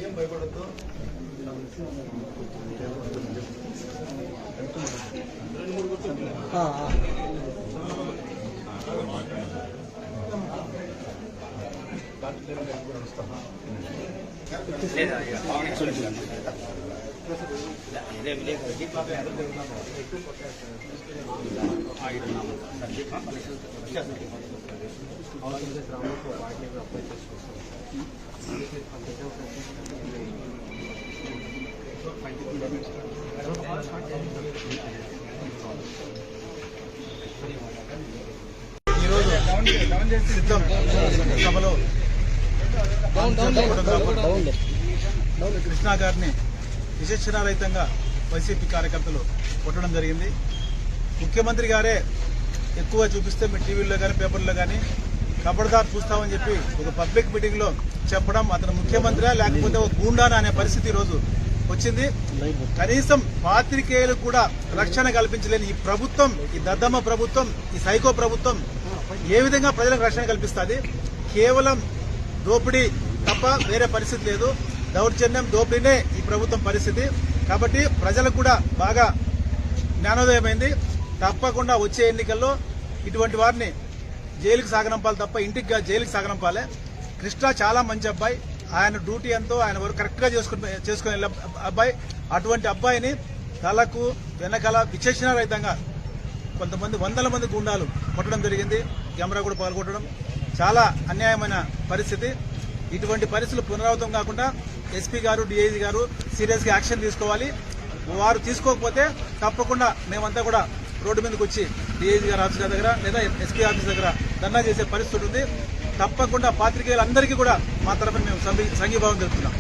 ఏం భయపడద్దు. ఈరోజు సిద్ధం సభలో కృష్ణా గారిని విచక్షణారహితంగా వైసీపీ కార్యకర్తలు కొట్టడం జరిగింది. ముఖ్యమంత్రి గారే ఎక్కువ చూపిస్తే మీ టీవీల్లో కానీ పేపర్లో కానీ ఖబర్దార్ చూస్తామని చెప్పి ఒక పబ్లిక్ మీటింగ్ లో చెప్పడం, అతను ముఖ్యమంత్రి లేకపోతే ఒక గూండానా అనే పరిస్థితి ఈరోజు వచ్చింది. కనీసం పాత్రికేయులకు కూడా రక్షణ కల్పించలేని ఈ ప్రభుత్వం, ఈ దద్దమ్మ ప్రభుత్వం, ఈ సైకో ప్రభుత్వం ఏ విధంగా ప్రజలకు రక్షణ కల్పిస్తుంది? కేవలం దోపిడీ తప్ప వేరే పరిస్థితి లేదు. దౌర్జన్యం, దోపిడీనే ఈ ప్రభుత్వం పరిస్థితి. కాబట్టి ప్రజలకు కూడా బాగా జ్ఞానోదయమైంది. తప్పకుండా వచ్చే ఎన్నికల్లో ఇటువంటి వారిని జైలుకి సాగనంపాలి తప్ప ఇంటికి జైలుకి సాగనంపాలి. కృష్ణ చాలా మంచి అబ్బాయి, ఆయన డ్యూటీ ఎంతో ఆయన వర్క్ కరెక్ట్ గా చేసుకునే అబ్బాయి. అటువంటి అబ్బాయిని తలకు వెనకాల విచక్షణారహితంగా కొంతమంది వందల మంది గుండాలు కొట్టడం జరిగింది. కెమెరా కూడా పాల్గొట్టడం చాలా అన్యాయమైన పరిస్థితి. ఇటువంటి పరిస్థితులు పునరావృతం కాకుండా ఎస్పీ గారు, డీఐజీ గారు సీరియస్ గా యాక్షన్ తీసుకోవాలి. వారు తీసుకోకపోతే తప్పకుండా మేమంతా కూడా రోడ్డు మీదకి వచ్చి డీఐజీ గారి ఆఫీస్ దగ్గర లేదా ఎస్పీ ఆఫీస్ దగ్గర ధర్నా చేసే పరిస్థితి ఉంది. తప్పకుండా పాత్రికేయులందరికీ కూడా మా తరఫున మేము సంఘీభావం తెలుపుతున్నాం.